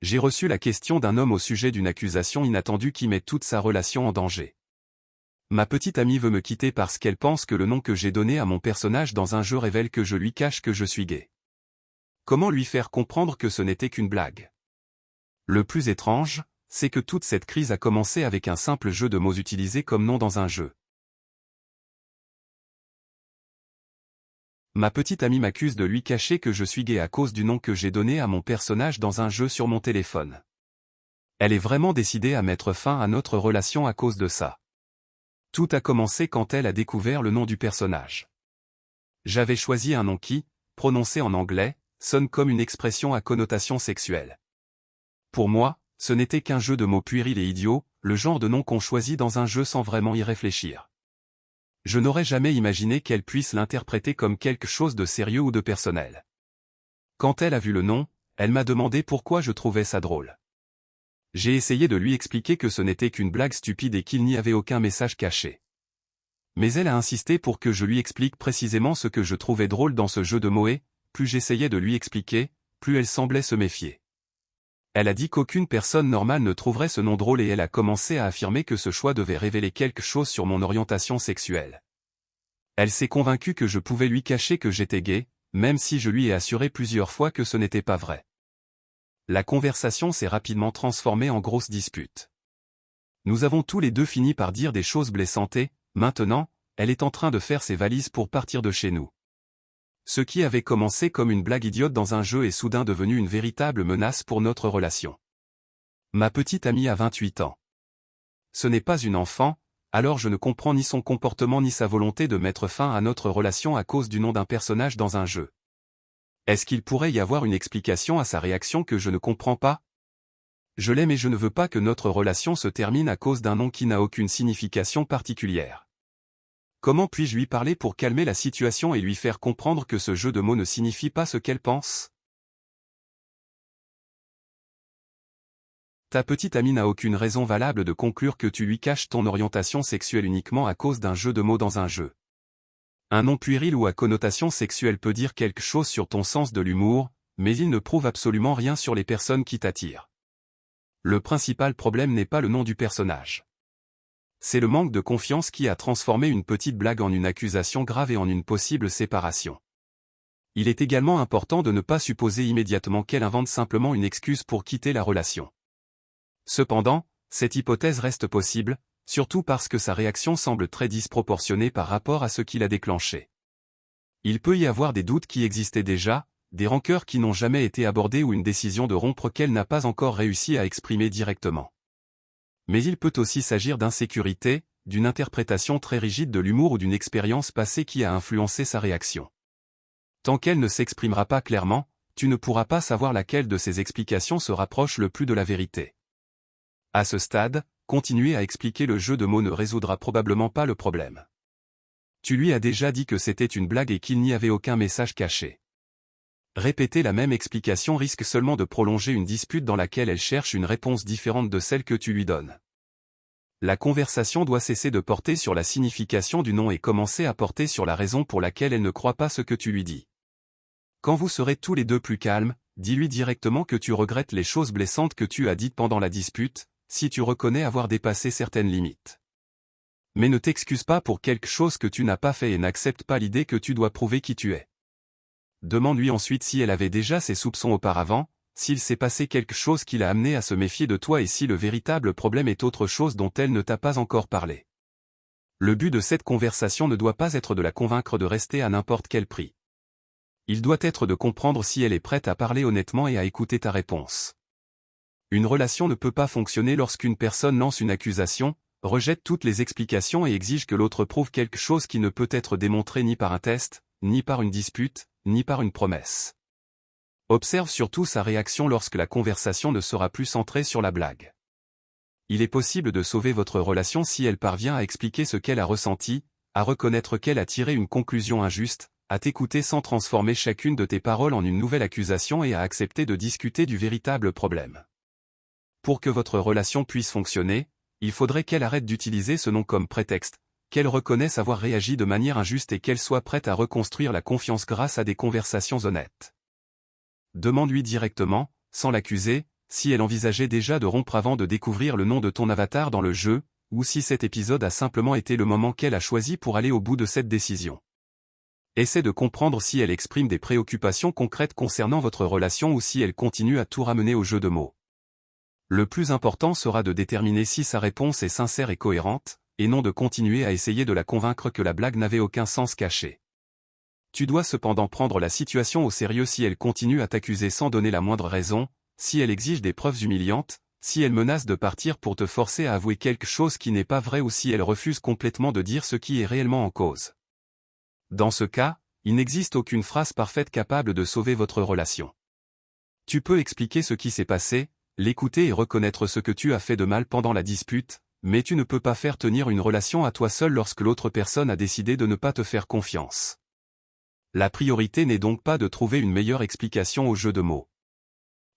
J'ai reçu la question d'un homme au sujet d'une accusation inattendue qui met toute sa relation en danger. Ma petite amie veut me quitter parce qu'elle pense que le nom que j'ai donné à mon personnage dans un jeu révèle que je lui cache que je suis gay. Comment lui faire comprendre que ce n'était qu'une blague? Le plus étrange, c'est que toute cette crise a commencé avec un simple jeu de mots utilisé comme nom dans un jeu. Ma petite amie m'accuse de lui cacher que je suis gay à cause du nom que j'ai donné à mon personnage dans un jeu sur mon téléphone. Elle est vraiment décidée à mettre fin à notre relation à cause de ça. Tout a commencé quand elle a découvert le nom du personnage. J'avais choisi un nom qui, prononcé en anglais, sonne comme une expression à connotation sexuelle. Pour moi, ce n'était qu'un jeu de mots puéril et idiot, le genre de nom qu'on choisit dans un jeu sans vraiment y réfléchir. Je n'aurais jamais imaginé qu'elle puisse l'interpréter comme quelque chose de sérieux ou de personnel. Quand elle a vu le nom, elle m'a demandé pourquoi je trouvais ça drôle. J'ai essayé de lui expliquer que ce n'était qu'une blague stupide et qu'il n'y avait aucun message caché. Mais elle a insisté pour que je lui explique précisément ce que je trouvais drôle dans ce jeu de mots et, plus j'essayais de lui expliquer, plus elle semblait se méfier. Elle a dit qu'aucune personne normale ne trouverait ce nom drôle et elle a commencé à affirmer que ce choix devait révéler quelque chose sur mon orientation sexuelle. Elle s'est convaincue que je pouvais lui cacher que j'étais gay, même si je lui ai assuré plusieurs fois que ce n'était pas vrai. La conversation s'est rapidement transformée en grosse dispute. Nous avons tous les deux fini par dire des choses blessantes et, maintenant, elle est en train de faire ses valises pour partir de chez nous. Ce qui avait commencé comme une blague idiote dans un jeu est soudain devenu une véritable menace pour notre relation. Ma petite amie a 28 ans. Ce n'est pas une enfant, alors je ne comprends ni son comportement ni sa volonté de mettre fin à notre relation à cause du nom d'un personnage dans un jeu. Est-ce qu'il pourrait y avoir une explication à sa réaction que je ne comprends pas? Je l'aime et je ne veux pas que notre relation se termine à cause d'un nom qui n'a aucune signification particulière. Comment puis-je lui parler pour calmer la situation et lui faire comprendre que ce jeu de mots ne signifie pas ce qu'elle pense? Ta petite amie n'a aucune raison valable de conclure que tu lui caches ton orientation sexuelle uniquement à cause d'un jeu de mots dans un jeu. Un nom puéril ou à connotation sexuelle peut dire quelque chose sur ton sens de l'humour, mais il ne prouve absolument rien sur les personnes qui t'attirent. Le principal problème n'est pas le nom du personnage. C'est le manque de confiance qui a transformé une petite blague en une accusation grave et en une possible séparation. Il est également important de ne pas supposer immédiatement qu'elle invente simplement une excuse pour quitter la relation. Cependant, cette hypothèse reste possible, surtout parce que sa réaction semble très disproportionnée par rapport à ce qui l'a déclenché. Il peut y avoir des doutes qui existaient déjà, des rancœurs qui n'ont jamais été abordées ou une décision de rompre qu'elle n'a pas encore réussi à exprimer directement. Mais il peut aussi s'agir d'insécurité, d'une interprétation très rigide de l'humour ou d'une expérience passée qui a influencé sa réaction. Tant qu'elle ne s'exprimera pas clairement, tu ne pourras pas savoir laquelle de ces explications se rapproche le plus de la vérité. À ce stade, continuer à expliquer le jeu de mots ne résoudra probablement pas le problème. Tu lui as déjà dit que c'était une blague et qu'il n'y avait aucun message caché. Répéter la même explication risque seulement de prolonger une dispute dans laquelle elle cherche une réponse différente de celle que tu lui donnes. La conversation doit cesser de porter sur la signification du nom et commencer à porter sur la raison pour laquelle elle ne croit pas ce que tu lui dis. Quand vous serez tous les deux plus calmes, dis-lui directement que tu regrettes les choses blessantes que tu as dites pendant la dispute, si tu reconnais avoir dépassé certaines limites. Mais ne t'excuse pas pour quelque chose que tu n'as pas fait et n'accepte pas l'idée que tu dois prouver qui tu es. Demande-lui ensuite si elle avait déjà ses soupçons auparavant, s'il s'est passé quelque chose qui l'a amené à se méfier de toi et si le véritable problème est autre chose dont elle ne t'a pas encore parlé. Le but de cette conversation ne doit pas être de la convaincre de rester à n'importe quel prix. Il doit être de comprendre si elle est prête à parler honnêtement et à écouter ta réponse. Une relation ne peut pas fonctionner lorsqu'une personne lance une accusation, rejette toutes les explications et exige que l'autre prouve quelque chose qui ne peut être démontré ni par un test, ni par une dispute, ni par une promesse. Observe surtout sa réaction lorsque la conversation ne sera plus centrée sur la blague. Il est possible de sauver votre relation si elle parvient à expliquer ce qu'elle a ressenti, à reconnaître qu'elle a tiré une conclusion injuste, à t'écouter sans transformer chacune de tes paroles en une nouvelle accusation et à accepter de discuter du véritable problème. Pour que votre relation puisse fonctionner, il faudrait qu'elle arrête d'utiliser ce nom comme prétexte, qu'elle reconnaisse avoir réagi de manière injuste et qu'elle soit prête à reconstruire la confiance grâce à des conversations honnêtes. Demande-lui directement, sans l'accuser, si elle envisageait déjà de rompre avant de découvrir le nom de ton avatar dans le jeu, ou si cet épisode a simplement été le moment qu'elle a choisi pour aller au bout de cette décision. Essaie de comprendre si elle exprime des préoccupations concrètes concernant votre relation ou si elle continue à tout ramener au jeu de mots. Le plus important sera de déterminer si sa réponse est sincère et cohérente, et non de continuer à essayer de la convaincre que la blague n'avait aucun sens caché. Tu dois cependant prendre la situation au sérieux si elle continue à t'accuser sans donner la moindre raison, si elle exige des preuves humiliantes, si elle menace de partir pour te forcer à avouer quelque chose qui n'est pas vrai ou si elle refuse complètement de dire ce qui est réellement en cause. Dans ce cas, il n'existe aucune phrase parfaite capable de sauver votre relation. Tu peux expliquer ce qui s'est passé, l'écouter et reconnaître ce que tu as fait de mal pendant la dispute, mais tu ne peux pas faire tenir une relation à toi seul lorsque l'autre personne a décidé de ne pas te faire confiance. La priorité n'est donc pas de trouver une meilleure explication au jeu de mots.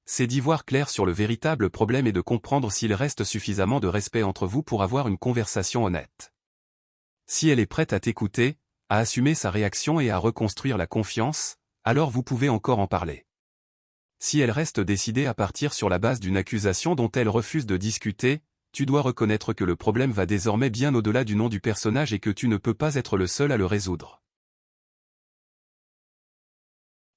C'est d'y voir clair sur le véritable problème et de comprendre s'il reste suffisamment de respect entre vous pour avoir une conversation honnête. Si elle est prête à t'écouter, à assumer sa réaction et à reconstruire la confiance, alors vous pouvez encore en parler. Si elle reste décidée à partir sur la base d'une accusation dont elle refuse de discuter, tu dois reconnaître que le problème va désormais bien au-delà du nom du personnage et que tu ne peux pas être le seul à le résoudre.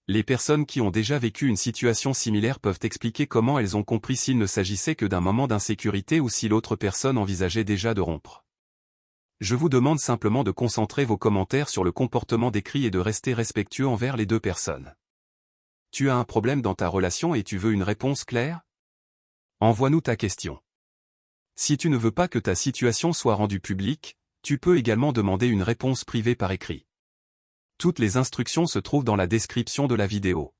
Les personnes qui ont déjà vécu une situation similaire peuvent expliquer comment elles ont compris s'il ne s'agissait que d'un moment d'insécurité ou si l'autre personne envisageait déjà de rompre. Je vous demande simplement de concentrer vos commentaires sur le comportement décrit et de rester respectueux envers les deux personnes. Tu as un problème dans ta relation et tu veux une réponse claire? Envoie-nous ta question. Si tu ne veux pas que ta situation soit rendue publique, tu peux également demander une réponse privée par écrit. Toutes les instructions se trouvent dans la description de la vidéo.